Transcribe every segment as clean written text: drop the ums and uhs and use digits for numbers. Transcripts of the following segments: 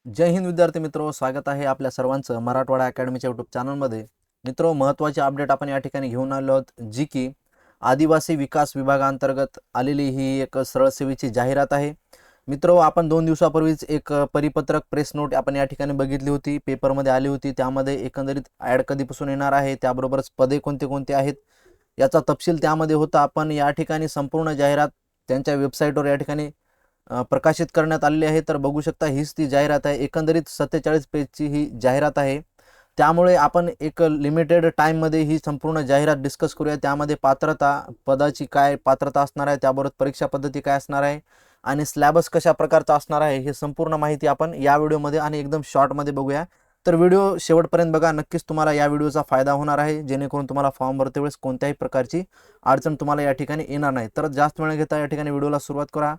जय हिंद विद्यार्थी मित्रो, स्वागत आहे आपल्या सर्वांचं मराठवाडा अकॅडमीच्या यूट्यूब चॅनलमध्ये. मित्रो, महत्त्वाची अपडेट आपण या ठिकाणी घेऊन आलो आहोत, जी की आदिवासी विकास विभागांतर्गत आलेली ही एक सरळ सेवेची जाहिरात आहे. मित्रो, आपण 2 दिवसापूर्वीच एक परिपत्रक प्रेस नोट आपण या ठिकाणी बघितली होती, पेपरमध्ये आली होती. त्यामध्ये एकंदरीत ॲड कधीपासून येणार आहे, त्याबरोबरच पदे कोणते कोणते आहेत याचा तपशील त्यामध्ये होता. आपण या ठिकाणी संपूर्ण जाहिरात त्यांच्या वेबसाईटवर या ठिकाणी प्रकाशित करण्यात आलेली आहे. तर बघू शकता, हीच ती जाहिरात आहे. एकंदरीत 47 पेजची ही जाहिरात आहे. त्यामुळे आपण एक लिमिटेड टाईममध्ये ही संपूर्ण जाहिरात डिस्कस करूया. त्यामध्ये पात्रता, पदाची काय पात्रता असणार आहे, त्याबरोबर परीक्षा पद्धती काय असणार आहे आणि सिलेबस कशा प्रकारचा असणार आहे, हे संपूर्ण माहिती आपण या व्हिडिओमध्ये आणि एकदम शॉर्टमध्ये बघूया. तर व्हिडिओ शेवटपर्यंत बघा. नक्कीच तुम्हाला या व्हिडिओचा फायदा होणार आहे, जेणेकरून तुम्हाला फॉर्म भरते वेळेस कोणत्याही प्रकारची अडचण तुम्हाला या ठिकाणी येणार नाही. तर जास्त वेळ घेता या ठिकाणी व्हिडिओला सुरुवात करा.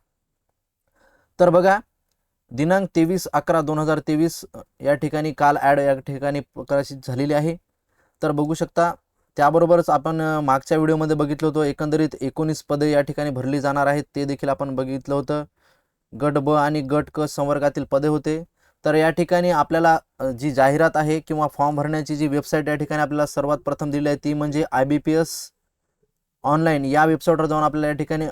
तर बघा, दिनांक 23/11/2023 या ठिकाणी काल ॲड या ठिकाणी प्रकाशित झालेली आहे. तर बघू शकता. त्याबरोबरच आपण मागच्या व्हिडिओमध्ये बघितलं होतं, एकंदरीत 19 पदे या ठिकाणी भरली जाणार आहेत, ते देखील आपण बघितलं होतं. गट ब आणि गट क संवर्गातील पदे होते. तर या ठिकाणी आपल्याला जी जाहिरात आहे किंवा फॉर्म भरण्याची जी वेबसाईट या ठिकाणी आपल्याला सर्वात प्रथम दिली आहे, ती म्हणजे IBPS ऑनलाईन या वेबसाईटवर जाऊन आपल्याला या ठिकाणी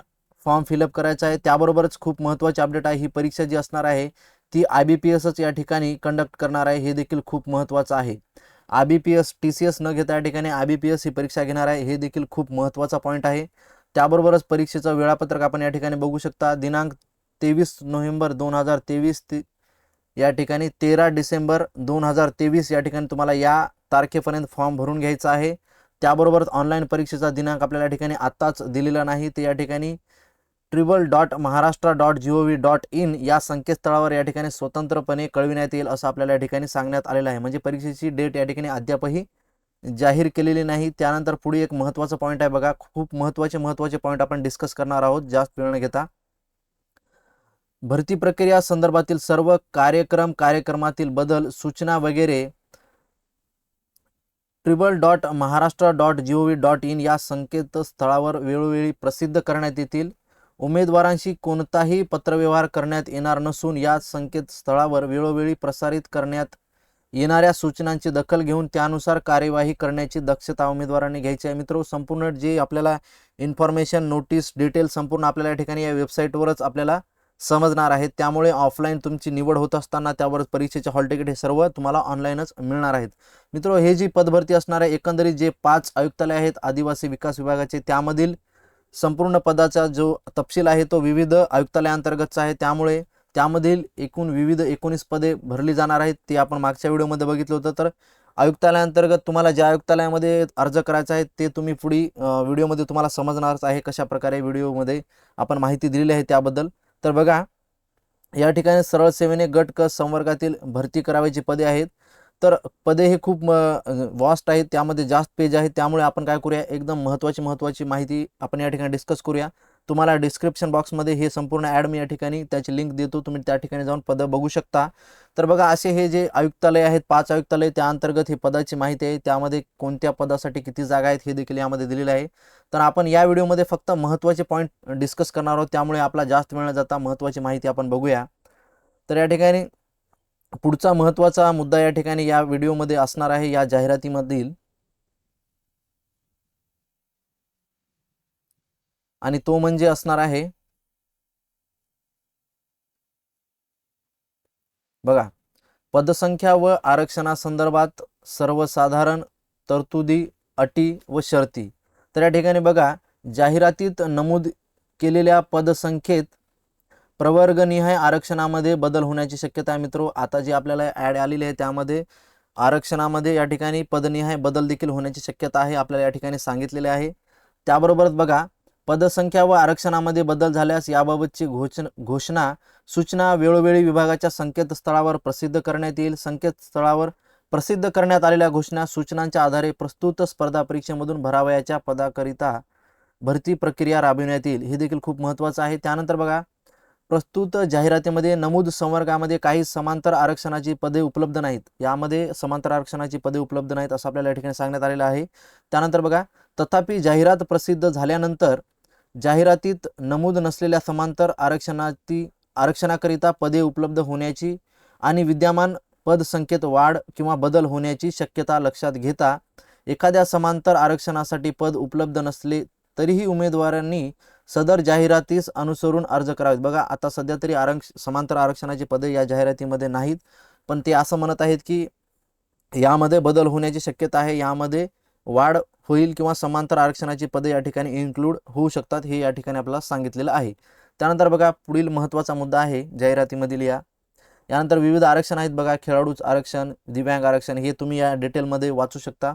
फॉर्म फिलअप करायचा आहे. त्याबरोबरच खूप महत्त्वाची अपडेट आहे, ही परीक्षा जी असणार आहे ती IBPSच या ठिकाणी कंडक्ट करणार आहे, हे देखील खूप महत्त्वाचं आहे. IBPS TCS न घेता या ठिकाणी IBPS ही परीक्षा घेणार आहे, हे देखील खूप महत्त्वाचा पॉईंट आहे. त्याबरोबरच परीक्षेचं वेळापत्रक आपण या ठिकाणी बघू शकता. दिनांक 23 नोव्हेंबर 2023 या ठिकाणी 13 डिसेंबर 2023 या ठिकाणी तुम्हाला या तारखेपर्यंत फॉर्म भरून घ्यायचा आहे. त्याबरोबरच ऑनलाईन परीक्षेचा दिनांक आपल्याला या ठिकाणी आत्ताच दिलेला नाही, ते या ठिकाणी www.maharashtra.gov.in या संकेतस्थळावर या ठिकाणी स्वतंत्रपणे कळविण्यात येईल, असं आपल्याला या ठिकाणी सांगण्यात आलेलं आहे. म्हणजे परीक्षेची डेट या ठिकाणी अद्यापही जाहीर केलेली नाही. त्यानंतर पुढे एक महत्त्वाचा पॉईंट आहे बघा, खूप महत्त्वाचे पॉईंट आपण डिस्कस करणार आहोत जास्त वेळ न घेता. भरती प्रक्रिया संदर्भातील सर्व कार्यक्रमातील बदल, सूचना वगैरे www.maharashtra.gov.in या संकेतस्थळावर वेळोवेळी प्रसिद्ध करण्यात येतील. उमेदवारांशी कोणताही पत्रव्यवहार करण्यात येणार नसून या संकेतस्थळावर वेळोवेळी प्रसारित करण्यात येणाऱ्या सूचनांची दखल घेऊन त्यानुसार कार्यवाही करण्याची दक्षता उमेदवारांनी घ्यायची आहे. मित्रो, संपूर्ण जे आपल्याला इन्फॉर्मेशन, नोटीस, डिटेल संपूर्ण आपल्याला या ठिकाणी या वेबसाईटवरच आपल्याला समजणार आहेत. त्यामुळे ऑफलाईन तुमची निवड होत असताना त्यावर परीक्षेचे हॉल तिकीट हे सर्व तुम्हाला ऑनलाईनच मिळणार आहेत. मित्रो, हे जी पदभरती असणार आहे, एकंदरीत जे 5 आयुक्तालय आहेत आदिवासी विकास विभागाचे, त्यामधील संपूर्ण पदाचा जो तपशील आहे तो विविध आयुक्तालयांतर्गतचा आहे. त्यामुळे त्यामधील एकूण विविध 19 पदे भरली जाणार आहेत, ते आपण मागच्या व्हिडिओमध्ये बघितलं होतं. तर आयुक्तालयांतर्गत तुम्हाला ज्या आयुक्तालयामध्ये अर्ज करायचा आहे ते तुम्ही पुढे व्हिडिओमध्ये तुम्हाला समजणारच आहे, कशा प्रकारे व्हिडिओमध्ये आपण माहिती दिलेली आहे त्याबद्दल. तर बघा, या ठिकाणी सरळ सेवेने गट क संवर्गातील भरती करावयाची पदे आहेत. तर पदे हे खूप वास्ट आहेत, त्यामध्ये जास्त पेज आहेत. त्यामुळे आपण काय करूया, एकदम महत्त्वाची माहिती आपण या ठिकाणी डिस्कस करूया. तुम्हाला डिस्क्रिप्शन बॉक्समध्ये हे संपूर्ण ॲड मी या ठिकाणी त्याची लिंक देतो, तुम्ही त्या ठिकाणी जाऊन पदं बघू शकता. तर बघा, असे हे जे आयुक्तालय आहेत, 5 आयुक्तालय, त्या अंतर्गत ही पदाची माहिती आहे. त्यामध्ये कोणत्या पदासाठी किती जागा आहेत हे देखील यामध्ये दिलेलं आहे. तर आपण या व्हिडिओमध्ये फक्त महत्त्वाचे पॉईंट डिस्कस करणार आहोत, त्यामुळे आपला जास्त वेळ न जाता महत्त्वाची माहिती आपण बघूया. तर या ठिकाणी पुढचा महत्त्वाचा मुद्दा या ठिकाणी या व्हिडिओमध्ये असणार आहे, या जाहिरातीमधील, आणि तो म्हणजे असणार आहे बघा, पदसंख्या व आरक्षणासंदर्भात सर्वसाधारण तरतुदी, अटी व शर्ती. तर या ठिकाणी बघा, जाहिरातीत नमूद केलेल्या पदसंख्येत प्रवर्गनिहाय आरक्षणामध्ये बदल होण्याची शक्यता आहे. मित्रो, आता जी आपल्याला ॲड आलेली आहे त्यामध्ये आरक्षणामध्ये या ठिकाणी पदनिहाय बदल देखील होण्याची शक्यता आहे, आपल्याला या ठिकाणी सांगितलेले आहे. त्याबरोबरच बघा, पदसंख्या व आरक्षणामध्ये बदल झाल्यास याबाबतची घोषणा, सूचना वेळोवेळी विभागाच्या संकेतस्थळावर प्रसिद्ध करण्यात येईल. संकेतस्थळावर प्रसिद्ध करण्यात आलेल्या घोषणा, सूचनांच्या आधारे प्रस्तुत स्पर्धा परीक्षेमधून भरावयाच्या पदाकरिता भरती प्रक्रिया राबविण्यात येईल, हे देखील खूप महत्त्वाचं आहे. त्यानंतर बघा, प्रस्तुत जाहिरातीमध्ये नमूद संवर्गामध्ये काही समांतर आरक्षणाची पदे उपलब्ध नाहीत. यामध्ये समांतर आरक्षणाची पदे उपलब्ध नाहीत असं आपल्याला या ठिकाणी सांगण्यात आलेलं आहे. त्यानंतर बघा, तथापि जाहिरात प्रसिद्ध झाल्यानंतर जाहिरातीत नमूद नसलेल्या समांतर आरक्षणाकरिता पदे उपलब्ध होण्याची आणि विद्यमान पदसंख्येत वाढ किंवा बदल होण्याची शक्यता लक्षात घेता एखाद्या समांतर आरक्षणासाठी पद उपलब्ध नसले तरीही उमेदवारांनी सदर जाहिरातीस अनुसरून अर्ज करावेत. बघा आता सध्या तरी समांतर आरक्षणाची पदे या जाहिरातीमध्ये नाहीत, पण ते असं म्हणत आहेत की यामध्ये बदल होण्याची शक्यता आहे, यामध्ये वाढ होईल किंवा समांतर आरक्षणाची पदे या ठिकाणी इन्क्लूड होऊ शकतात, हे या ठिकाणी आपल्याला सांगितलेलं आहे. त्यानंतर बघा पुढील महत्त्वाचा मुद्दा आहे जाहिरातीमधील यानंतर विविध आरक्षण आहेत बघा, खेळाडूच आरक्षण, दिव्यांग आरक्षण, हे तुम्ही या डिटेलमध्ये वाचू शकता.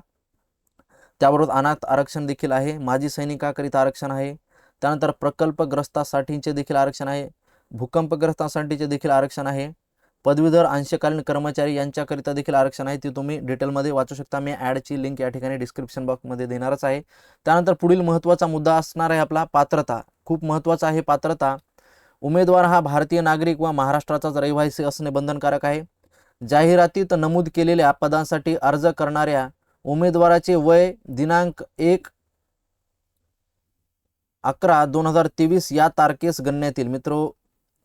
त्याबरोबर अनाथ आरक्षण देखील आहे, माजी सैनिकाकरिता आरक्षण आहे, त्यानंतर प्रकल्पग्रस्तासाठीचे देखील आरक्षण आहे, भूकंपग्रस्तांसाठीचे देखील आरक्षण आहे, पदवीधर अंशकालीन कर्मचारी यांच्याकरिता देखील आरक्षण आहे, ते तुम्ही डिटेलमध्ये वाचू शकता. मी ॲडची लिंक या ठिकाणी डिस्क्रिप्शन बॉक्समध्ये देणारच आहे. त्यानंतर पुढील महत्त्वाचा मुद्दा असणार आहे आपला पात्रता. खूप महत्त्वाचा आहे पात्रता. उमेदवार हा भारतीय नागरिक व महाराष्ट्राचाच रहिवासी असणे बंधनकारक आहे. जाहिरातीत नमूद केलेल्या पदांसाठी अर्ज करणाऱ्या उमेदवाराचे वय दिनांक 1/11/2023 या तारखेस गणण्यात येईल. मित्रो,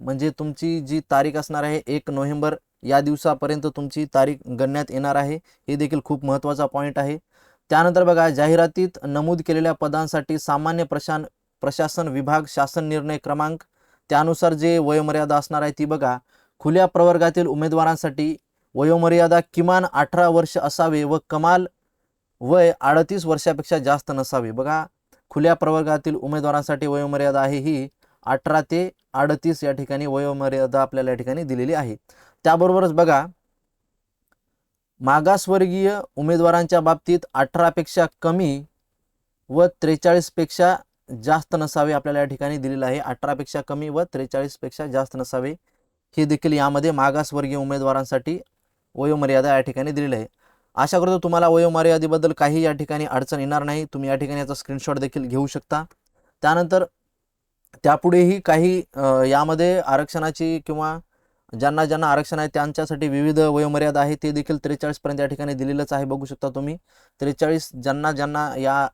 म्हणजे तुमची जी तारीख असणार आहे 1 नोव्हेंबर या दिवसापर्यंत तुमची तारीख गणण्यात येणार आहे. हे देखील खूप महत्त्वाचा पॉईंट आहे. त्यानंतर बघा जाहिरातीत नमूद केलेल्या पदांसाठी सामान्य प्रशासन विभाग शासन निर्णय क्रमांक त्यानुसार जे वयोमर्यादा असणार आहे ती बघा. खुल्या प्रवर्गातील उमेदवारांसाठी वयोमर्यादा किमान 18 वर्ष असावे व कमाल वय 38 वर्षापेक्षा जास्त नसावे. बघा खुल्या प्रवर्गातील उमेदवारांसाठी वयोमर्यादा आहे ही 18 ते 38 या ठिकाणी वयोमर्यादा आपल्याला या ठिकाणी दिलेली आहे. त्याबरोबरच बघा मागासवर्गीय उमेदवारांच्या बाबतीत 18 पेक्षा कमी व 43 पेक्षा जास्त नसावे आपल्याला या ठिकाणी दिलेलं आहे. 18 पेक्षा कमी व 43 पेक्षा जास्त नसावे, हे देखील यामध्ये मागासवर्गीय उमेदवारांसाठी वयोमर्यादा या ठिकाणी दिलेली आहे. आशा करतो तुम्हाला वयोमर्यादेबद्दल काही या ठिकाणी अडचण येणार नाही. तुम्ही या ठिकाणी याचा स्क्रीनशॉट देखील घेऊ शकता. त्यानंतर त्यापुढेही काही यामध्ये आरक्षणाची किंवा ज्यांना ज्यांना आरक्षण आहे त्यांच्यासाठी विविध वयोमर्यादा आहे, ते देखील 43 पर्यंत या ठिकाणी दिलेलंच आहे. बघू शकता तुम्ही 43 ज्यांना ज्यांना या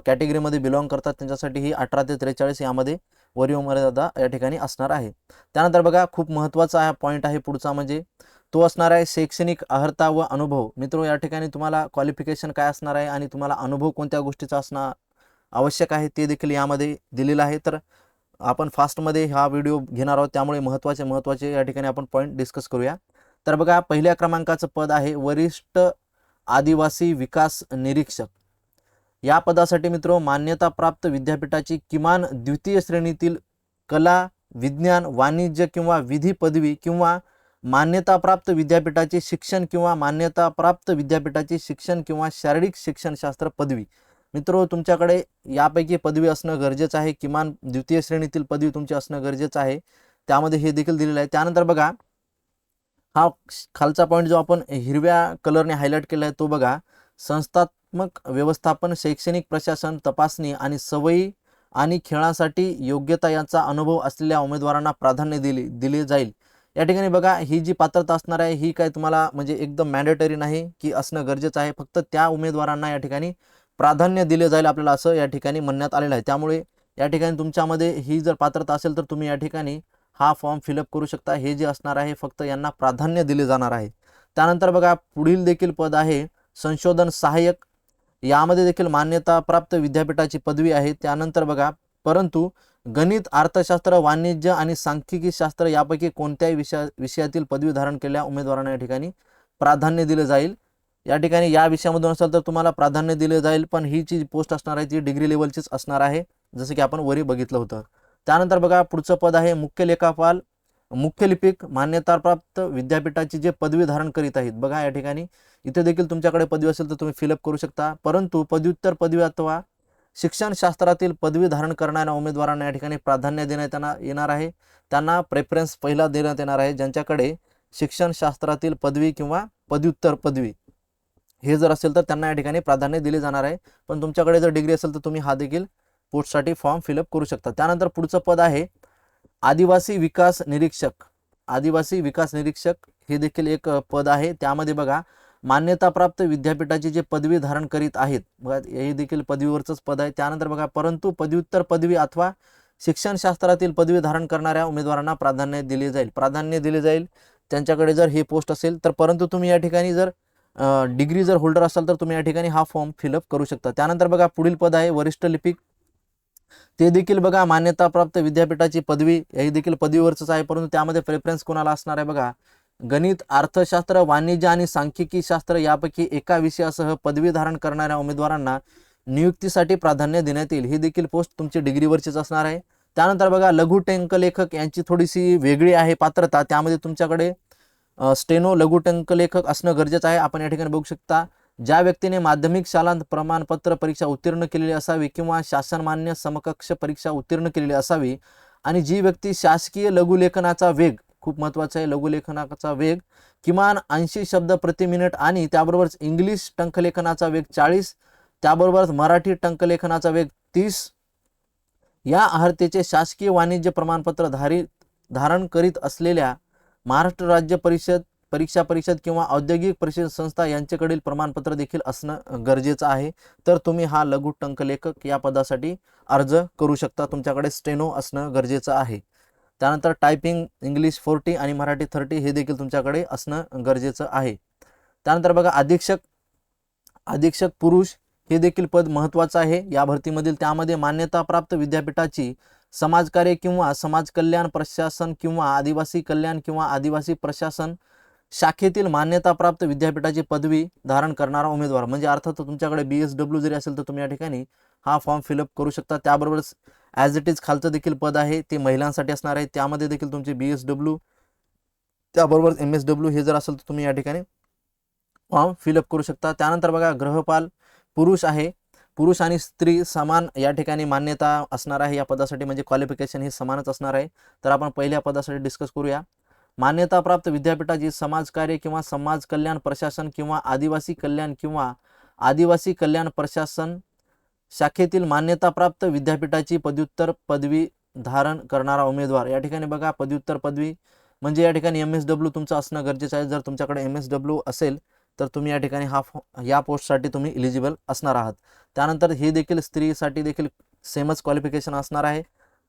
कॅटेगरीमध्ये बिलॉंग करतात त्यांच्यासाठी ही 18 ते 43 यामध्ये वयोमर्यादा या ठिकाणी असणार आहे. त्यानंतर बघा खूप महत्त्वाचा हा पॉईंट आहे पुढचा, म्हणजे तो असणार आहे शैक्षणिक अर्हता व अनुभव. मित्रो, या ठिकाणी तुम्हाला क्वालिफिकेशन काय असणार आहे आणि तुम्हाला अनुभव कोणत्या गोष्टीचा असणं आवश्यक आहे ते देखील यामध्ये दिलेलं आहे. तर आपण फास्टमध्ये हा व्हिडिओ घेणार आहोत, त्यामुळे महत्त्वाचे या ठिकाणी आपण पॉईंट डिस्कस करूया. तर बघा पहिल्या क्रमांकाचं पद आहे वरिष्ठ आदिवासी विकास निरीक्षक. या पदासाठी मित्रो मान्यताप्राप्त विद्यापीठाची किमान द्वितीय श्रेणीतील कला, विज्ञान, वाणिज्य किंवा विधी पदवी किंवा मान्यताप्राप्त विद्यापीठाचे शिक्षण किंवा मान्यताप्राप्त विद्यापीठाचे शिक्षण किंवा शारीरिक शिक्षणशास्त्र पदवी. मित्रो, तुमच्याकडे यापैकी पदवी असणं गरजेचं आहे. किमान द्वितीय श्रेणीतील पदवी तुमची असणं गरजेचं आहे, त्यामध्ये हे देखील दिलेलं आहे. त्यानंतर बघा हा खालचा पॉईंट जो आपण हिरव्या कलरने हायलाईट केला आहे तो बघा, संस्थात्मक व्यवस्थापन, शैक्षणिक प्रशासन, तपासणी आणि सवयी आणि खेळासाठी योग्यता यांचा अनुभव असलेल्या उमेदवारांना प्राधान्य दिले जाईल. या ठिकाणी बघा ही जी पात्रता असणार आहे ही काय तुम्हाला म्हणजे एकदम मॅन्डेटरी नाही की असणं गरजेचं आहे, फक्त त्या उमेदवारांना या ठिकाणी प्राधान्य दिले जाईल आपल्याला असं या ठिकाणी म्हणण्यात आलेलं आहे. त्यामुळे या ठिकाणी तुमच्यामध्ये ही जर पात्रता असेल तर तुम्ही या ठिकाणी हा फॉर्म फिलअप करू शकता. हे जे असणार आहे फक्त यांना प्राधान्य दिले जाणार आहे. त्यानंतर बघा पुढील देखील पद आहे संशोधन सहाय्यक. यामध्ये देखील मान्यताप्राप्त विद्यापीठाची पदवी आहे. त्यानंतर बघा परंतु गणित, अर्थशास्त्र, वाणिज्य आणि सांख्यिकी शास्त्र यापैकी कोणत्याही विषयातील पदवी धारण केलेल्या उमेदवारांना या ठिकाणी प्राधान्य दिले जाईल. या ठिकाणी या विषयामधून असेल तर तुम्हाला प्राधान्य दिले जाईल, पण ही जी पोस्ट असणार आहे ती डिग्री लेवलचीच असणार आहे, जसं की आपण वरी बघितलं होतं. त्यानंतर बघा पुढचं पद आहे मुख्य लेखापाल, मुख्य लिपिक. मान्यताप्राप्त विद्यापीठाची जे पदवी धारण करीत आहेत बघा या ठिकाणी इथे देखील तुमच्याकडे पदवी असेल तर तुम्ही फिलअप करू शकता. परंतु पदव्युत्तर पदवी अथवा शिक्षणशास्त्रातील पदवी धारण करणाऱ्या उमेदवारांना या ठिकाणी प्राधान्य देण्यात येणार आहे. त्यांना प्रेफरन्स पहिला देण्यात येणार आहे. ज्यांच्याकडे शिक्षणशास्त्रातील पदवी किंवा पदव्युत्तर पदवी हे जर असेल तर त्यांना या ठिकाणी प्राधान्य दिले जाणार आहे. पण तुमच्याकडे जर डिग्री असेल तर तुम्ही हा देखील पोस्टसाठी फॉर्म फिलअप करू शकता. त्यानंतर पुढचं पद आहे आदिवासी विकास निरीक्षक. आदिवासी विकास निरीक्षक हे देखील एक पद आहे. त्यामध्ये बघा मान्यताप्राप्त विद्यापीठाची जे पदवी धारण करीत आहेत बघा हे देखील पदवीवरचंच पद आहे. त्यानंतर बघा परंतु पदव्युत्तर पदवी अथवा शिक्षणशास्त्रातील पदवी धारण करणाऱ्या उमेदवारांना प्राधान्य दिले जाईल. त्यांच्याकडे जर हे पोस्ट असेल तर, परंतु तुम्ही या ठिकाणी जर डिग्री जर होल्डर असाल तर तुम्ही या ठिकाणी हा फॉर्म फिलअप करू शकता. त्यानंतर बघा पुढील पद आहे वरिष्ठ लिपिक. ते देखील बघा मान्यताप्राप्त विद्यापीठाची पदवी, हे देखील पदवीवरच आहे, परंतु त्यामध्ये प्रेफरन्स कोणाला असणार आहे बघा, गणित, अर्थशास्त्र, वाणिज्य आणि सांख्यिकी शास्त्र यापैकी एका विषयासह पदवी धारण करणाऱ्या उमेदवारांना नियुक्तीसाठी प्राधान्य देण्यात येईल. ही देखील पोस्ट तुमची डिग्रीवरचीच असणार आहे. त्यानंतर बघा लघु टंकलेखक यांची थोडीशी वेगळी आहे पात्रता. त्यामध्ये तुमच्याकडे स्टेनो लघु टंकलेखक असणं गरजेचं आहे. आपण या ठिकाणी बघू शकता, ज्या व्यक्तीने माध्यमिक शालांत प्रमाणपत्र परीक्षा उत्तीर्ण केलेली असावी किंवा शासनमान्य समकक्ष परीक्षा उत्तीर्ण केलेली असावी आणि जी व्यक्ती शासकीय लघुलेखनाचा वेग, खूप महत्त्वाचा आहे, लघुलेखनाचा वेग किमान 80 शब्द प्रति मिनिट आणि त्याबरोबरच इंग्लिश टंकलेखनाचा वेग 40, त्याबरोबरच मराठी टंकलेखनाचा वेग 30 या अर्हतेचे शासकीय वाणिज्य प्रमाणपत्र धारण करीत असलेल्या महाराष्ट्र राज्य परीक्षा परिषद किंवा औद्योगिक परिषद संस्था यांच्याकडील प्रमाणपत्र देखील असणं गरजेचं आहे. तर तुम्ही हा लघु टंकलेखक या पदासाठी अर्ज करू शकता. तुमच्याकडे स्टेनो असणं गरजेचं आहे. त्यानंतर टायपिंग इंग्लिश 40 आणि मराठी 30 हे देखील तुमच्याकडे असणं गरजेचं आहे. त्यानंतर बघा अधीक्षक पुरुष, हे देखील पद महत्त्वाचं आहे या भरतीमधील. त्यामध्ये मान्यताप्राप्त विद्यापीठाची समाजकार्य किंवा समाज कल्याण प्रशासन किंवा आदिवासी कल्याण किंवा आदिवासी प्रशासन शाखेतील मान्यताप्राप्त विद्यापीठाची पदवी धारण करणारा उमेदवार, म्हणजे अर्थात तुमच्याकडे BSW जरी असेल तर तुम्ही या ठिकाणी हा फॉर्म फिलअप करू शकता. त्याबरोबरच ॲज इट इज खालचं देखील पद आहे ते महिलांसाठी असणार आहे. त्यामध्ये देखील तुमची BSW त्याबरोबर MSW हे जर असेल तर तुम्ही या ठिकाणी फॉर्म फिलअप करू शकता. त्यानंतर बघा गृहपाल पुरुष आहे. पुरुष आणि स्त्री समान या ठिकाणी मान्यता असणार आहे या पदासाठी, म्हणजे क्वालिफिकेशन हे समानच असणार आहे. तर आपण पहिल्या पदासाठी डिस्कस करूया. मान्यताप्राप्त विद्यापीठाची समाजकार्य किंवा समाज कल्याण प्रशासन किंवा आदिवासी कल्याण प्रशासन शाखेतील मान्यताप्राप्त विद्यापीठाची पदव्युत्तर पदवी धारण करणारा उमेदवार. या ठिकाणी बघा पदव्युत्तर पदवी म्हणजे या ठिकाणी MSW तुमचं असणं गरजेचं आहे. जर तुमच्याकडे MSW असेल तर तुम्ही या ठिकाणी या पोस्टसाठी तुम्ही इलिजिबल असणार आहात. त्यानंतर हे देखील स्त्रीसाठी देखील सेमच क्वालिफिकेशन असणार आहे.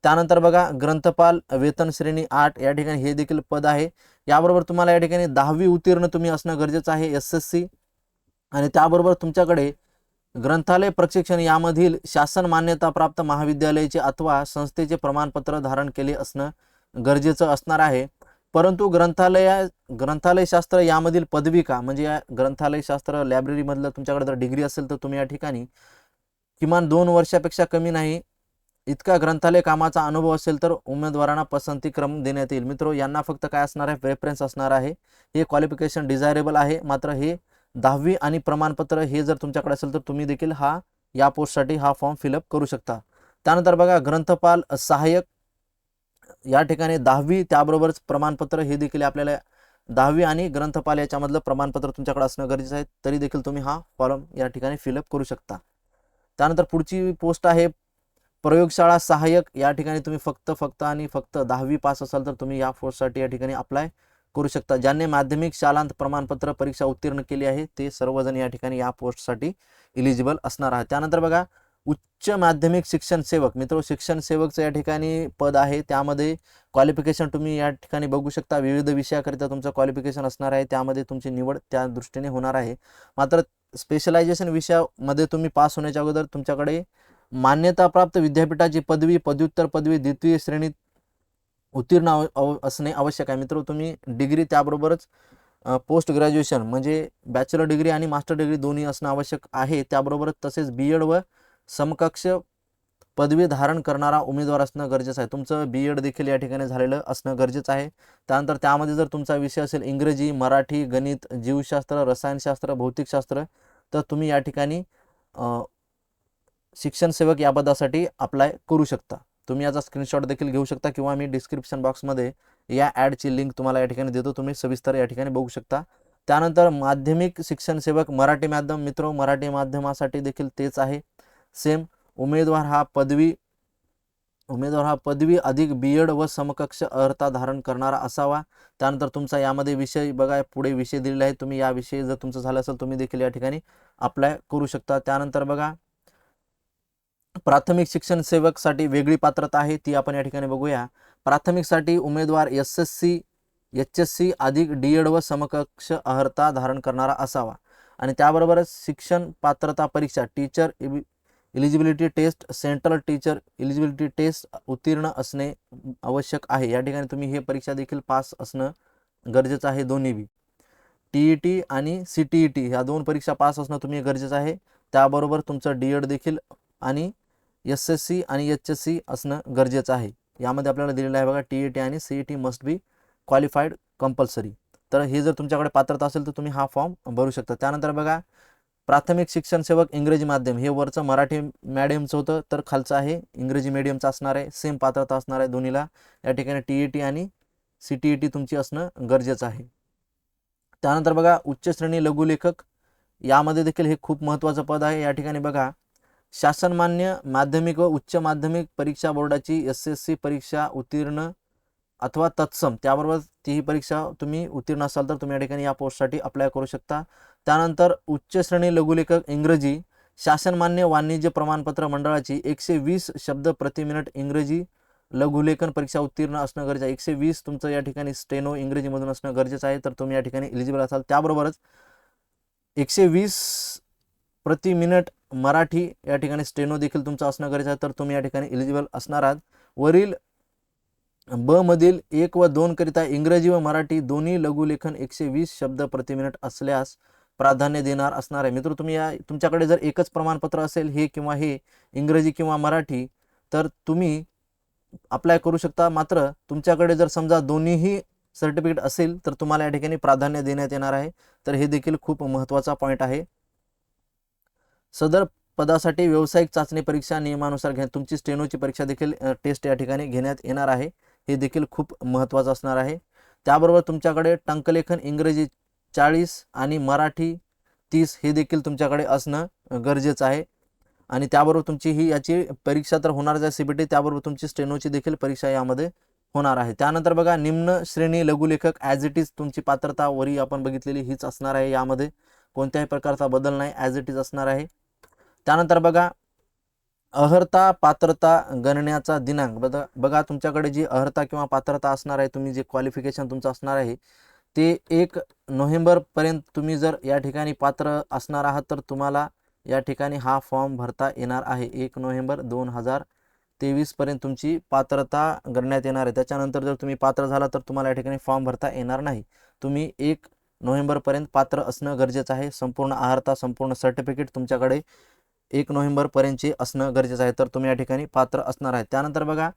त्यानंतर बघा ग्रंथपाल वेतन श्रेणी 8 या ठिकाणी हे देखील पद आहे. याबरोबर तुम्हाला या ठिकाणी 10वी उत्तीर्ण तुम्ही असणं गरजेचं आहे SSC, आणि त्याबरोबर तुमच्याकडे ग्रंथालय प्रशिक्षण यामधील शासन मान्यता प्राप्त महाविद्यालयाचे अथवा संस्थेचे प्रमाणपत्र धारण केले असणं गरजेचं असणार आहे. परंतु ग्रंथालयशास्त्र यामधील पदविका म्हणजे या ग्रंथालयशास्त्र लायब्ररीमधलं तुमच्याकडे जर डिग्री असेल तर तुम्ही या ठिकाणी किमान 2 वर्षापेक्षा कमी नाही इतका ग्रंथालय कामाचा अनुभव असेल तर उमेदवारांना पसंतीक्रम देण्यात येईल. मित्रो, यांना फक्त काय असणार आहे, प्रेफरन्स असणार आहे. हे क्वालिफिकेशन डिझायरेबल आहे, मात्र हे 10वी आणि प्रमाणपत्र हे जर तुमच्याकडे असेल तर तुम्ही देखील या पोस्टसाठी हा फॉर्म फिलअप करू शकता. त्यानंतर बघा ग्रंथपाल सहाय्यक या ठिकाणी 10वी त्याबरोबरच प्रमाणपत्र हे देखील आपल्याला 10वी आणि ग्रंथपाल याच्यामधलं प्रमाणपत्र तुमच्याकडे असणं गरजेचं आहे. तरी देखील तुम्ही हा फॉर्म या ठिकाणी फिलअप करू शकता. त्यानंतर पुढची पोस्ट आहे प्रयोगशाळा सहाय्यक. या ठिकाणी तुम्ही फक्त 10वी पास असाल तर तुम्ही या पोस्टसाठी या ठिकाणी अप्लाय करू शकता. ज्यांनी माध्यमिक शालांत प्रमाणपत्र परीक्षा उत्तीर्ण केली आहे ते सर्वजण या ठिकाणी या पोस्टसाठी इलिजिबल असणार आहे. त्यानंतर बघा उच्च माध्यमिक शिक्षण सेवक. मित्र, शिक्षण सेवकचं या ठिकाणी पद आहे. त्यामध्ये क्वालिफिकेशन तुम्ही या ठिकाणी बघू शकता. विविध विषयाकरिता तुमचं क्वालिफिकेशन असणार आहे. त्यामध्ये तुमची निवड त्या दृष्टीने होणार आहे. मात्र स्पेशलायझेशन विषयामध्ये तुम्ही पास होण्याच्या अगोदर तुमच्याकडे मान्यताप्राप्त विद्यापीठाची पदवी, पदव्युत्तर पदवी द्वितीय श्रेणीत उत्तीर्ण असणे आवश्यक आहे. मित्र, तुम्ही डिग्री त्याबरोबरच पोस्ट ग्रॅज्युएशन म्हणजे बॅचलर डिग्री आणि मास्टर डिग्री दोन्ही असणं आवश्यक आहे. त्याबरोबरच तसेच BEd व समकक्ष पदवी धारण करणारा उमेदवार असणं गरजेचं आहे. तुमचं BEd देखील या ठिकाणी झालेलं असणं गरजेचं आहे. त्यानंतर त्यामध्ये जर तुमचा विषय असेल इंग्रजी, मराठी, गणित, जीवशास्त्र, रसायनशास्त्र, भौतिकशास्त्र तर तुम्ही या ठिकाणी शिक्षण सेवक या पदासाठी अप्लाय करू शकता. तुम्ही याचा स्क्रीनशॉट देखील घेऊ शकता किंवा मी डिस्क्रिप्शन बॉक्समध्ये या ॲडची लिंक तुम्हाला या ठिकाणी देतो. तुम्ही सविस्तर या ठिकाणी बघू शकता. त्यानंतर माध्यमिक शिक्षण सेवक मराठी माध्यम. मित्र, मराठी माध्यमासाठी देखील तेच आहे सेम. उमेदवार हा पदवी अधिक BEd व समकक्ष अर्हता धारण करणारा असावा. त्यानंतर तुमचा यामध्ये विषय बघा, पुढे विषय दिलेला आहे. तुम्ही या विषयी जर तुमचं झालं असेल तुम्ही देखील या ठिकाणी अप्लाय करू शकता. त्यानंतर बघा प्राथमिक शिक्षण सेवकसाठी वेगळी पात्रता आहे, ती आपण या ठिकाणी बघूया. प्राथमिकसाठी उमेदवार SSC HSC अधिक DED व समकक्ष अर्हता धारण करणारा असावा. आणि त्याबरोबरच शिक्षण पात्रता परीक्षा teacher eligibility test, central teacher eligibility test उत्तीर्ण असणे आवश्यक आहे. या ठिकाणी तुम्ही हे परीक्षा देखील पास असणं गरजेचं आहे. दोन्ही बी TET आणि CTET ह्या दोन परीक्षा पास असणं तुम्ही गरजेचं आहे. त्याबरोबर तुमचं DED देखील आणि SSC आणि HSC असणं गरजेचं आहे. यामध्ये आपल्याला दिलेलं आहे बघा, TET आणि CET must be qualified compulsory. तर हे जर तुमच्याकडे पात्रता असेल तर तुम्ही हा फॉर्म भरू शकता. त्यानंतर बघा, प्राथमिक शिक्षण सेवक इंग्रजी माध्यम, हे वरचं मराठी मीडियमचं होतं, तर खालचं आहे इंग्रजी मीडियमचं असणार आहे. सेम पात्रता असणार आहे दोन्हीला. या ठिकाणी TET आणि CTET तुमची असणं गरजेचं आहे. त्यानंतर बघा, उच्च श्रेणी लघुलेखक, यामध्ये देखील हे खूप महत्त्वाचं पद आहे. या ठिकाणी बघा, शासनमान्य माध्यमिक व उच्च माध्यमिक परीक्षा बोर्डाची SSC परीक्षा उत्तीर्ण अथवा तत्सम, त्याबरोबर तीही परीक्षा तुम्ही उत्तीर्ण असाल तर तुम्ही या ठिकाणी या पोस्टसाठी अप्लाय करू शकता. त्यानंतर उच्च श्रेणी लघुलेखक इंग्रजी, शासनमान्य वाणिज्य प्रमाणपत्र मंडळाची 120 शब्द प्रति मिनिट इंग्रजी लघुलेखन परीक्षा उत्तीर्ण असणं गरजेचं आहे. 120 तुमचं या ठिकाणी स्टेनो इंग्रजीमधून असणं गरजेचं आहे, तर तुम्ही या ठिकाणी एलिजिबल असाल. त्याबरोबरच 120 प्रति मिनिट मराठी या ठिकाणी स्टेनो देखील तुमचं असणं गरजेचं आहे, तर तुम्ही या ठिकाणी एलिजिबल असणार आहात. वरील ब मधील 1 व 2 करिता इंग्रजी व मराठी दोन्ही लघुलेखन 120 शब्द प्रति मिनिट असल्यास प्राधान्य देणार असणार आहे. मित्र, तुमच्याकडे जर एकच प्रमाणपत्र असेल, हे किंवा हे, इंग्रजी किंवा मराठी, तर तुम्ही अप्लाय करू शकता. मात्र तुमच्याकडे जर समजा दोन्हीही सर्टिफिकेट असेल तर तुम्हाला या ठिकाणी प्राधान्य देण्यात येणार आहे. तर हे देखील खूप महत्त्वाचा पॉईंट आहे. सदर पदासाठी व्यावसायिक चाचणी परीक्षा नियमानुसार तुमची स्टेनोची परीक्षा देखील टेस्ट या ठिकाणी घेण्यात येणार आहे. हे देखील खूप महत्त्वाचं असणार आहे. त्याबरोबर तुमच्याकडे टंकलेखन इंग्रजी 40 आणि मराठी 30 हे देखील तुमच्याकडे असणं गरजेचं आहे. आणि त्याबरोबर तुमची याची परीक्षा तर होणारच आहे CBT, त्याबरोबर तुमची स्टेनोची देखील परीक्षा यामध्ये होणार आहे. त्यानंतर बघा, निम्न श्रेणी लघुलेखक ॲज इट इज तुमची पात्रता वरी आपण बघितलेली हीच असणार आहे. यामध्ये कोणत्याही प्रकारचा बदल नाही, ॲज इट इज असणार आहे. त्यानंतर बघा, अर्हता पात्रता गणण्याचा दिनांक. बघा तुमच्याकडे जी अर्हता किंवा पात्रता असणार आहे, तुम्ही जे क्वालिफिकेशन तुमचं असणार आहे ते 1 नोव्हेंबरपर्यंत तुम्ही जर या ठिकाणी पात्र असणार आहात तर तुम्हाला या ठिकाणी हा फॉर्म भरता येणार आहे. 1 नोव्हेंबर 2023 पर्यंत तुमची पात्रता गणण्यात येणार आहे. त्याच्यानंतर जर तुम्ही पात्र झाला तर तुम्हाला या ठिकाणी फॉर्म भरता येणार नाही. तुम्ही 1 नोव्हेंबरपर्यंत पात्र असणं गरजेचं आहे. संपूर्ण अर्हता, संपूर्ण सर्टिफिकेट तुमच्याकडे 1 नोव्हेंबरपर्यंतचे असणं गरजेचं आहे, तर तुम्ही या ठिकाणी पात्र असणार आहे. त्यानंतर बघा,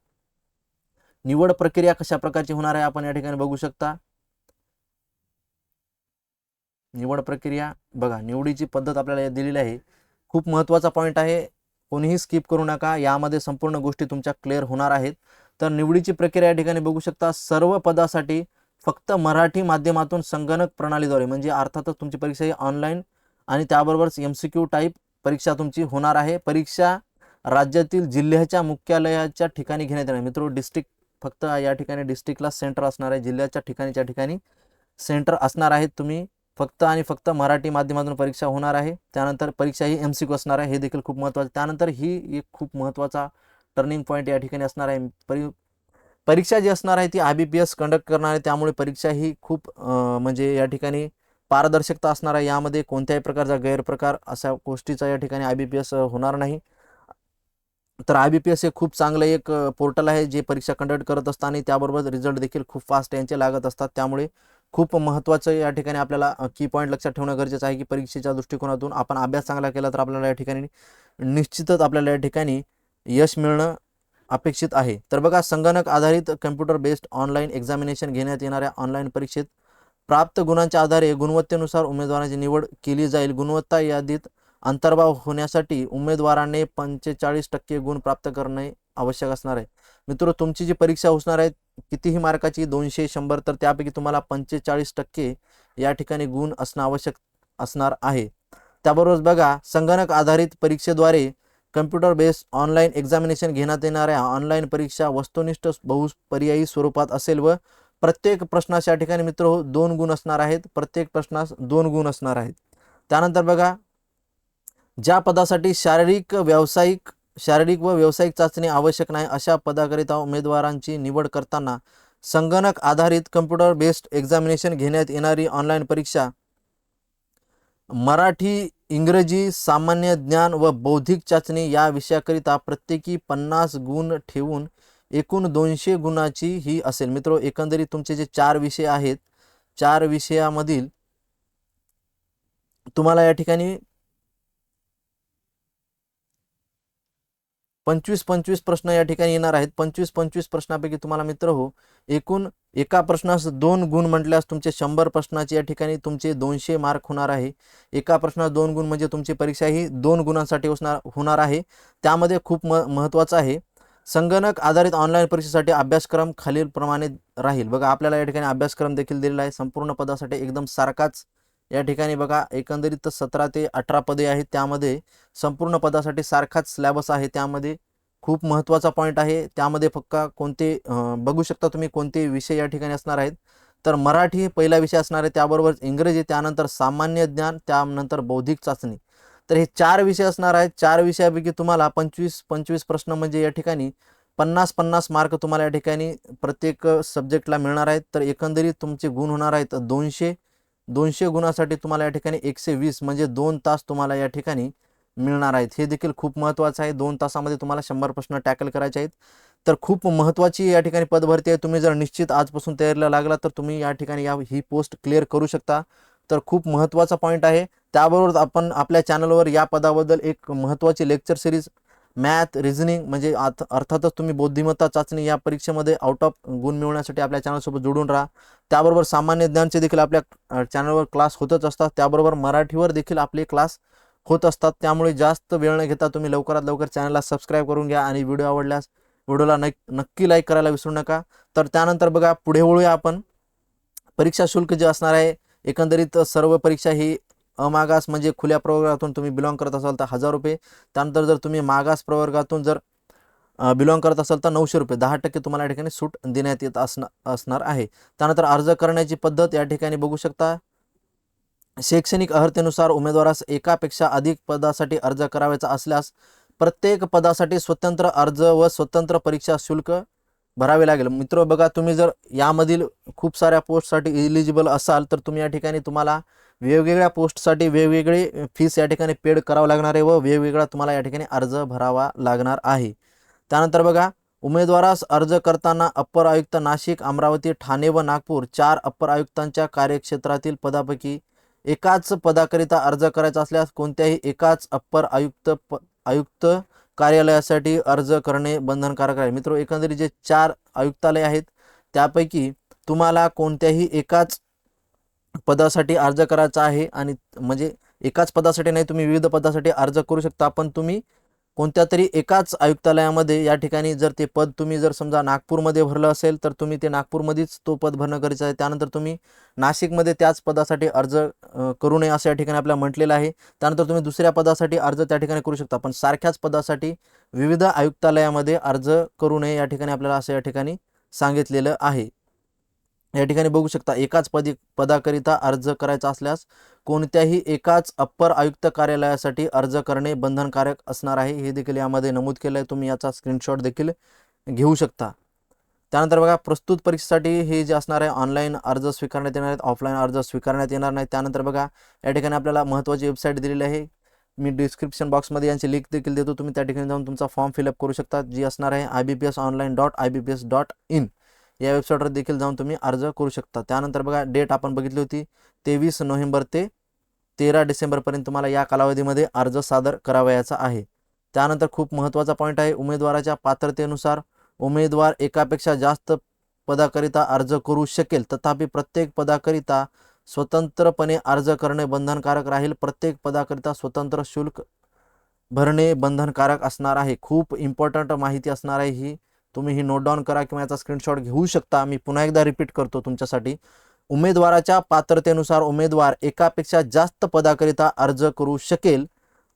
निवड प्रक्रिया कशा प्रकारची होणार आहे आपण या ठिकाणी बघू शकता. निवड प्रक्रिया बघा, निवडीची पद्धत आपल्याला दिलेली आहे. खूप महत्त्वाचा पॉईंट आहे, कोणीही स्किप करू नका. यामध्ये संपूर्ण गोष्टी तुमच्या क्लिअर होणार आहेत. तर निवडीची प्रक्रिया या ठिकाणी बघू शकता. सर्व पदासाठी फक्त मराठी माध्यमातून संगणक प्रणालीद्वारे, म्हणजे अर्थातच तुमची परीक्षा ही ऑनलाईन आणि त्याबरोबरच MCQ टाईप परीक्षा तुमची होणार आहे. परीक्षा राज्यातील जिल्ह्याच्या मुख्यालयाच्या ठिकाणी घेण्यात येणार. मित्र, डिस्ट्रिक्ट फक्त या ठिकाणी डिस्ट्रिक्टला सेंटर असणार आहे, जिल्ह्याच्या ठिकाणी सेंटर असणार आहेत. तुम्ही फक्त आणि फक्त मराठी माध्यमातून परीक्षा होणार आहे. त्यानंतर परीक्षा ही MCQ असणार आहे, हे देखील खूप महत्त्वाचं. त्यानंतर ही एक खूप महत्त्वाचा टर्निंग पॉईंट या ठिकाणी असणार आहे. परीक्षा जी असणार आहे ती IBPS कंडक्ट करणार आहे, त्यामुळे परीक्षा ही खूप म्हणजे या ठिकाणी पारदर्शकता असणार आहे. यामध्ये कोणत्याही प्रकारचा गैरप्रकार अशा गोष्टीचा या ठिकाणी IBPS होणार नाही. तर IBPS हे खूप चांगलं एक पोर्टल आहे जे परीक्षा कंडक्ट करत असतात आणि त्याबरोबर रिझल्ट देखील खूप फास्ट यांचे लागत असतात. त्यामुळे खूप महत्त्वाचं या ठिकाणी आपल्याला की पॉईंट लक्षात ठेवणं गरजेचं आहे की परीक्षेच्या दृष्टिकोनातून आपण अभ्यास चांगला केला तर आपल्याला या ठिकाणी निश्चितच आपल्याला या ठिकाणी यश मिळणं अपेक्षित आहे. तर बघा, संगणक आधारित कम्प्युटर बेस्ड ऑनलाईन एक्झामिनेशन घेण्यात येणाऱ्या ऑनलाईन परीक्षेत प्राप्त गुणांच्या आधारे गुणवत्तेनुसार उमेदवारांची निवड केली जाईल. गुणवत्ता यादीत अंतर्भाव होण्यासाठी उमेदवाराने 45% गुण प्राप्त करणे आवश्यक असणार आहे. मित्र, तुमची जी परीक्षा असणार आहे कितीही मार्काची, 200, 100, तर त्यापैकी तुम्हाला 45% या ठिकाणी गुण असणं आवश्यक असणार आहे. त्याबरोबर बघा, संगणक आधारित परीक्षेद्वारे कम्प्युटर बेस्ड ऑनलाईन एक्झामिनेशन घेण्यात येणाऱ्या ऑनलाईन परीक्षा वस्तुनिष्ठ बहुपर्यायी स्वरूपात असेल व प्रत्येक प्रश्नाच्या या ठिकाणी मित्र 2 गुण असणार आहेत. प्रत्येक प्रश्नास 2 गुण असणार आहेत. त्यानंतर बघा, ज्या पदासाठी शारीरिक व व्यावसायिक चाचणी आवश्यक नाही अशा पदाकरिता उमेदवारांची निवड करताना संगणक आधारित कम्प्युटर बेस्ड एक्झामिनेशन घेण्यात येणारी ऑनलाईन परीक्षा मराठी, इंग्रजी, सामान्य ज्ञान व बौद्धिक चाचणी या विषयाकरिता प्रत्येकी 50 गुण ठेवून एकूण 200 गुणाची ही असेल. मित्रो, एकंदरीत तुमचे जे 4 विषय आहेत, 4 विषयामधील तुम्हाला या ठिकाणी 25-25 प्रश्न या ठिकाणी येणार आहेत. 25-25 प्रश्नापैकी तुम्हाला मित्र हो एकूण एका प्रश्नास 2 गुण म्हटल्यास तुमचे 100 प्रश्नाचे या ठिकाणी तुमचे 200 मार्क होणार आहे. एका प्रश्नास 2 गुण म्हणजे तुमची परीक्षा ही 2 गुणांसाठी होणार आहे. त्यामध्ये खूप महत्त्वाचं आहे, संगणक आधारित ऑनलाईन परीक्षेसाठी अभ्यासक्रम खालीलप्रमाणे राहील. बघा, आपल्याला या ठिकाणी अभ्यासक्रम देखील दिलेला आहे. संपूर्ण पदासाठी एकदम सारखाच या ठिकाणी बघा, एकंदरीत 17 ते 18 पदे आहेत. त्यामध्ये संपूर्ण पदासाठी सारखाच सिलेबस आहे. त्यामध्ये खूप महत्त्वाचा पॉईंट आहे, त्यामध्ये फक्त कोणते बघू शकता तुम्ही कोणते विषय या ठिकाणी असणार आहेत. तर मराठी हे पहिला विषय असणार आहे, त्याबरोबर इंग्रजी, त्यानंतर सामान्य ज्ञान, त्यानंतर बौद्धिक चाचणी. तर हे 4 विषय असणार आहेत. 4 विषयापैकी तुम्हाला 25-25 प्रश्न म्हणजे या ठिकाणी 50-50 मार्क तुम्हाला या ठिकाणी प्रत्येक सब्जेक्टला मिळणार आहेत. तर एकंदरीत तुमचे गुण होणार आहेत 200. 200 गुणासाठी तुम्हाला या ठिकाणी 120 म्हणजे 2 तास तुम्हाला या ठिकाणी मिळणार आहेत. हे देखील खूप महत्त्वाचं आहे. 2 तासामध्ये तुम्हाला 100 प्रश्न टॅकल करायचे आहेत. तर खूप महत्त्वाची या ठिकाणी पदभरती आहे. तुम्ही जर निश्चित आजपासून तयारीला लागला तर तुम्ही या ठिकाणी ही पोस्ट क्लिअर करू शकता. तर खूप महत्त्वाचा पॉईंट आहे. त्याबरोबर आपण आपल्या चॅनलवर या पदाबद्दल एक महत्त्वाची लेक्चर सिरीज मॅथ, रिझनिंग म्हणजे अर्थातच तुम्ही बुद्धिमत्ता चाचणी या परीक्षेमध्ये आउट ऑफ गुण मिळवण्यासाठी आपल्या चॅनलसोबत जोडून राहा. त्याबरोबर सामान्य ज्ञानचे देखील आपल्या चॅनलवर क्लास होतच असतात. त्याबरोबर मराठीवर देखील आपले क्लास होत असतात. त्यामुळे जास्त वेळ न घेता तुम्ही लवकरात लवकर चॅनलला सबस्क्राईब करून घ्या आणि व्हिडिओ आवडल्यास व्हिडिओला नक्की लाईक करायला विसरू नका. तर त्यानंतर बघा, पुढे वळूया आपण. परीक्षा शुल्क जे असणार आहे, एकंदरीत सर्व परीक्षा ही अमागास म्हणजे खुल्या प्रवर्गातून तुम्ही बिलॉंग करत असाल तर 1000 रुपये. त्यानंतर जर तुम्ही मागास प्रवर्गातून जर बिलॉंग करत असाल तर 900 रुपये, 10% तुम्हाला या ठिकाणी सूट देण्यात येत असणार आहे. त्यानंतर अर्ज करण्याची पद्धत या ठिकाणी बघू शकता. शैक्षणिक अर्हतेनुसार उमेदवारास एकापेक्षा अधिक पदासाठी अर्ज करायचा असल्यास प्रत्येक पदासाठी स्वतंत्र अर्ज व स्वतंत्र परीक्षा शुल्क भरावे लागेल. मित्र बघा, तुम्ही जर यामधील खूप साऱ्या पोस्टसाठी इलिजिबल असाल तर तुम्ही या ठिकाणी तुम्हाला वेगवेगळ्या पोस्टसाठी वेगवेगळे फीस या ठिकाणी पेड करावं लागणार आहे व वेगवेगळा तुम्हाला या ठिकाणी अर्ज भरावा लागणार आहे. त्यानंतर बघा, उमेदवारास अर्ज करताना अप्पर आयुक्त नाशिक, अमरावती, ठाणे व नागपूर 4 अप्पर आयुक्तांच्या कार्यक्षेत्रातील पदापैकी एकाच पदाकरिता अर्ज करायचा असल्यास कोणत्याही एकाच अप्पर आयुक्त कार्यालयासाठी अर्ज करणे बंधनकारक आहे. मित्र, एकंदरीत जे 4 आयुक्तालय आहेत त्यापैकी तुम्हाला कोणत्याही एकाच पदासाठी अर्ज करायचा आहे. आणि म्हणजे एकाच पदासाठी नाही, तुम्ही विविध पदासाठी अर्ज करू शकता. पण तुम्ही कोणत्या तरी एकाच आयुक्तालयामध्ये या ठिकाणी जर ते पद तुम्ही जर समजा नागपूरमध्ये भरलं असेल तर तुम्ही ते नागपूरमध्येच तो पद भरणं गरजेचं आहे. त्यानंतर तुम्ही नाशिकमध्ये त्याच पदासाठी अर्ज करू नये असं या ठिकाणी आपल्याला म्हटलेलं आहे. त्यानंतर तुम्ही दुसऱ्या पदासाठी अर्ज त्या ठिकाणी करू शकता, पण सारख्याच पदासाठी विविध आयुक्तालयामध्ये अर्ज करू नये या ठिकाणी आपल्याला असं या ठिकाणी सांगितलेलं आहे. या ठिकाणी बघू शकता, एकाच पदाकरिता अर्ज करायचा असल्यास कोणत्याही एकाच अप्पर आयुक्त कार्यालयासाठी अर्ज करणे बंधनकारक असणार आहे. हे देखील यामध्ये नमूद केलं आहे. तुम्ही याचा स्क्रीनशॉट देखील घेऊ शकता. त्यानंतर बघा, प्रस्तुत परीक्षेसाठी हे जे असणार आहे ऑनलाईन अर्ज स्वीकारण्यात येणार आहेत, ऑफलाईन अर्ज स्वीकारण्यात येणार नाही. त्यानंतर बघा, या ठिकाणी आपल्याला महत्त्वाची वेबसाईट दिलेली आहे. मी डिस्क्रिप्शन बॉक्समध्ये यांची लिंक देखील देतो. तुम्ही त्या ठिकाणी जाऊन तुमचा फॉर्म फिलअप करू शकता, जी असणार आहे ibpsonline.ibps.in. या वेबसाईटवर देखील जाऊन तुम्ही अर्ज करू शकता. त्यानंतर बघा, डेट आपण बघितली होती 23 नोव्हेंबर ते 13 डिसेंबरपर्यंत तुम्हाला या कालावधीमध्ये अर्ज सादर करावयाचा आहे. त्यानंतर खूप महत्त्वाचा पॉईंट आहे, उमेदवाराच्या पात्रतेनुसार उमेदवार एकापेक्षा जास्त पदाकरिता अर्ज करू शकेल, तथापि प्रत्येक पदाकरिता स्वतंत्रपणे अर्ज करणे बंधनकारक राहील. प्रत्येक पदाकरिता स्वतंत्र शुल्क भरणे बंधनकारक असणार आहे. खूप इम्पॉर्टंट माहिती असणार आहे ही. तुम्ही ही नोट डाऊन करा किंवा याचा स्क्रीनशॉट घेऊ शकता. मी पुन्हा एकदा रिपीट करतो तुमच्यासाठी. उमेदवाराच्या पात्रतेनुसार उमेदवार एकापेक्षा जास्त पदाकरिता अर्ज करू शकेल,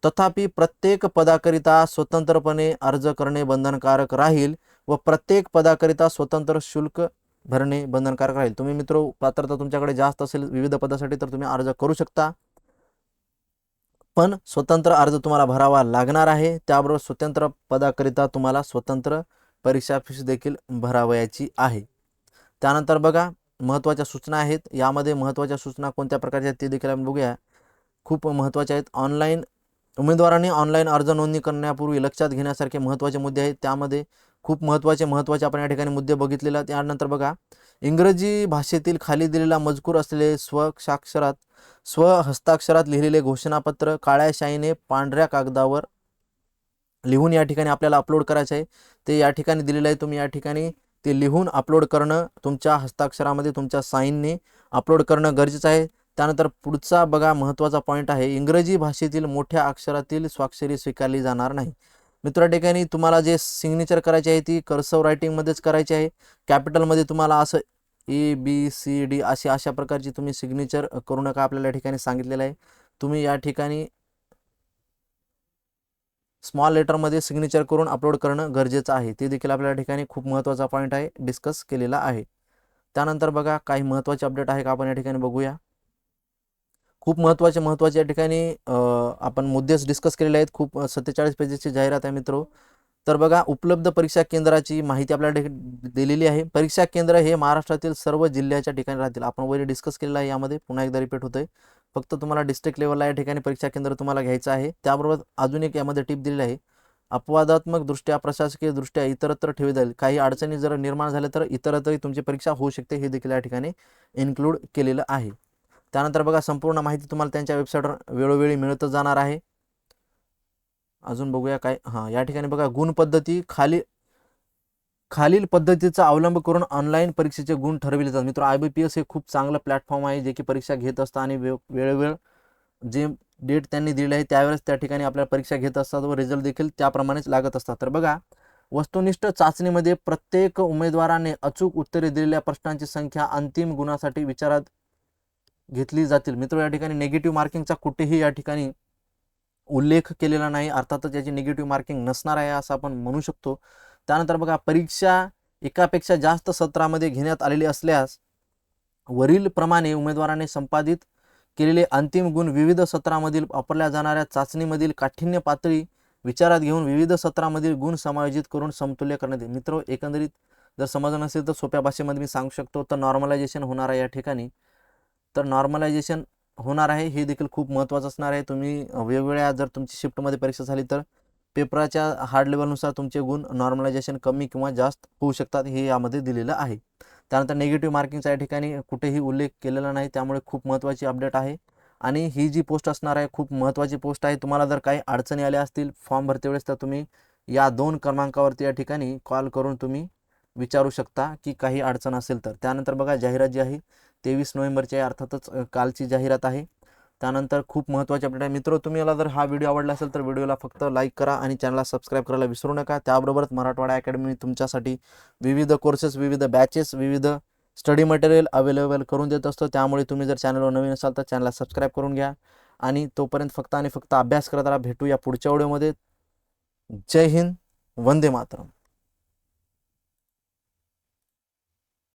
तथापि प्रत्येक पदाकरिता स्वतंत्रपणे अर्ज करणे बंधनकारक राहील व प्रत्येक पदाकरिता स्वतंत्र शुल्क भरणे बंधनकारक राहील. तुम्ही मित्र पात्रता तुमच्याकडे जास्त असेल विविध पदासाठी तर तुम्ही अर्ज करू शकता, पण स्वतंत्र अर्ज तुम्हाला भरावा लागणार आहे. त्याबरोबर स्वतंत्र पदाकरिता तुम्हाला स्वतंत्र परीक्षा फीस देखील भरावयाची आहे. त्यानंतर बघा महत्त्वाच्या सूचना आहेत. यामध्ये महत्त्वाच्या सूचना कोणत्या प्रकारच्या आहेत ते देखील आपण बघूया. खूप महत्त्वाच्या आहेत. उमेदवारांनी ऑनलाईन अर्ज नोंदणी करण्यापूर्वी लक्षात घेण्यासारखे महत्त्वाचे मुद्दे आहेत. त्यामध्ये खूप महत्त्वाचे आपण या ठिकाणी मुद्दे बघितलेले आहेत. त्यानंतर बघा इंग्रजी भाषेतील खाली दिलेला मजकूर असलेले स्वहस्ताक्षरात लिहिलेले घोषणापत्र काळ्या शाईने पांढऱ्या कागदावर लिहून या ठिकाणी आपल्याला अपलोड करायचे आहे. ते या ठिकाणी दिलेलं आहे. तुम्ही या ठिकाणी ते लिहून अपलोड करणं, तुमच्या हस्ताक्षरामध्ये तुमच्या साईनने अपलोड करणं गरजेचं आहे. त्यानंतर पुढचा बघा महत्त्वाचा पॉईंट आहे, इंग्रजी भाषेतील मोठ्या अक्षरातील स्वाक्षरी स्वीकारली जाणार नाही. मित्र या ठिकाणी तुम्हाला जे सिग्नेचर करायची आहे ती कर्सव रायटिंगमध्येच करायची आहे. कॅपिटलमध्ये तुम्हाला असं ABCD अशा प्रकारची तुम्ही सिग्नेचर करू नका, आपल्याला या ठिकाणी सांगितलेलं आहे. तुम्ही या ठिकाणी स्मॉल लेटरमध्ये सिग्नेचर करून अपलोड करणं गरजेचं आहे. ते देखील आपल्या ठिकाणी खूप महत्त्वाचा पॉईंट आहे, डिस्कस केलेला आहे. त्यानंतर बघा काही महत्त्वाचे अपडेट आहे का आपण या ठिकाणी बघूया. खूप महत्त्वाचे या ठिकाणी आपण मुद्देच डिस्कस केलेले आहेत. खूप 47 पेजेसची जाहिरात आहे मित्र. तर बघा उपलब्ध परीक्षा केंद्राची माहिती आपल्याला दिलेली आहे. परीक्षा केंद्र हे महाराष्ट्रातील सर्व जिल्ह्याच्या ठिकाणी राहतील. आपण वरी डिस्कस केलेलं आहे. यामध्ये पुन्हा एकदा रिपीट होतंय. फक्त तुम्हाला डिस्ट्रिक्ट लेवलला या ठिकाणी परीक्षा केंद्र तुम्हाला घ्यायचं आहे. त्याबरोबर अजून एक यामध्ये टिप दिलेली आहे, अपवादात्मक दृष्ट्या प्रशासकीय दृष्ट्या इतरत्र ठेवले जाईल. काही अडचणी जर निर्माण झाल्या तर इतरत्रही तुमची परीक्षा होऊ शकते, हे देखील या ठिकाणी इन्क्लूड केलेलं आहे. त्यानंतर बघा संपूर्ण माहिती तुम्हाला त्यांच्या वेबसाईटवर वेळोवेळी मिळतच जाणार आहे. अजून बघूया काय. या ठिकाणी बघा गुण पद्धती खालील पद्धतीचा अवलंब करून ऑनलाईन परीक्षेचे गुण ठरविले जातात. मित्र IBPS हे खूप चांगलं प्लॅटफॉर्म आहे, जे की परीक्षा घेत असतात आणि वेळोवेळ जे डेट त्यांनी दिलेली आहे त्यावेळेस त्या ठिकाणी आपल्याला परीक्षा घेत असतात व रिझल्ट देखील त्याप्रमाणेच लागत असतात. तर बघा वस्तुनिष्ठ चाचणीमध्ये प्रत्येक उमेदवाराने अचूक उत्तरे दिलेल्या प्रश्नांची संख्या अंतिम गुणासाठी विचारात घेतली जातील. मित्र या ठिकाणी निगेटिव्ह मार्किंगचा कुठेही या ठिकाणी उल्लेख केलेला नाही. अर्थातच याची निगेटिव्ह मार्किंग नसणार आहे असं आपण म्हणू शकतो. त्यानंतर बघा परीक्षा एकापेक्षा जास्त सत्रामध्ये घेण्यात आलेली असल्यास वरील प्रमाणे उमेदवाराने संपादित केलेले अंतिम गुण विविध सत्रामधील वापरल्या जाणाऱ्या चाचणीमधील काठिण्य पातळी विचारात घेऊन विविध सत्रामधील गुण समायोजित करून समतुल्य करण्यात येईल. मित्र एकंदरीत जर समजलं नसेल तर सोप्या भाषेमध्ये मी सांगू शकतो. तर नॉर्मलायझेशन होणार आहे या ठिकाणी. तर नॉर्मलायझेशन होणार आहे, हे देखील खूप महत्त्वाचं असणार आहे. तुम्ही वेगवेगळ्या जर तुमची शिफ्टमध्ये परीक्षा झाली तर पेपराच्या हार्ड लेवलनुसार तुमचे गुण नॉर्मलायझेशन कमी किंवा जास्त होऊ शकतात, हे यामध्ये दिलेलं आहे. त्यानंतर निगेटिव्ह मार्किंगचा या ठिकाणी कुठेही उल्लेख केलेला नाही, त्यामुळे खूप महत्त्वाची अपडेट आहे. आणि ही जी पोस्ट असणार आहे खूप महत्त्वाची पोस्ट आहे. तुम्हाला जर काही अडचणी आल्या असतील फॉर्म भरते वेळेस तर तुम्ही या 2 क्रमांकावरती या ठिकाणी कॉल करून तुम्ही विचारू शकता की काही अडचण असेल तर. त्यानंतर बघा जाहिरात जी आहे 23 नोव्हेंबरची आहे, अर्थातच कालची जाहिरात आहे. त्यानंतर खूप महत्त्वाचे अपडेट आहे. मित्र तुम्ही जर हा व्हिडिओ आवडला असेल तर व्हिडिओला फक्त लाईक करा आणि चॅनलला सबस्क्राईब करायला विसरू नका. त्याबरोबरच मराठवाडा अकॅडमी तुमच्यासाठी विविध कोर्सेस, विविध बॅचेस, विविध स्टडी मटेरियल अवेलेबल करून देत असतो. त्यामुळे तुम्ही जर चॅनलवर नवीन असाल तर चॅनलला सबस्क्राईब करून घ्या आणि तोपर्यंत फक्त आणि फक्त अभ्यास करत राहा. भेटूया पुढच्या व्हिडिओमध्ये. जय हिंद, वंदे मातरम.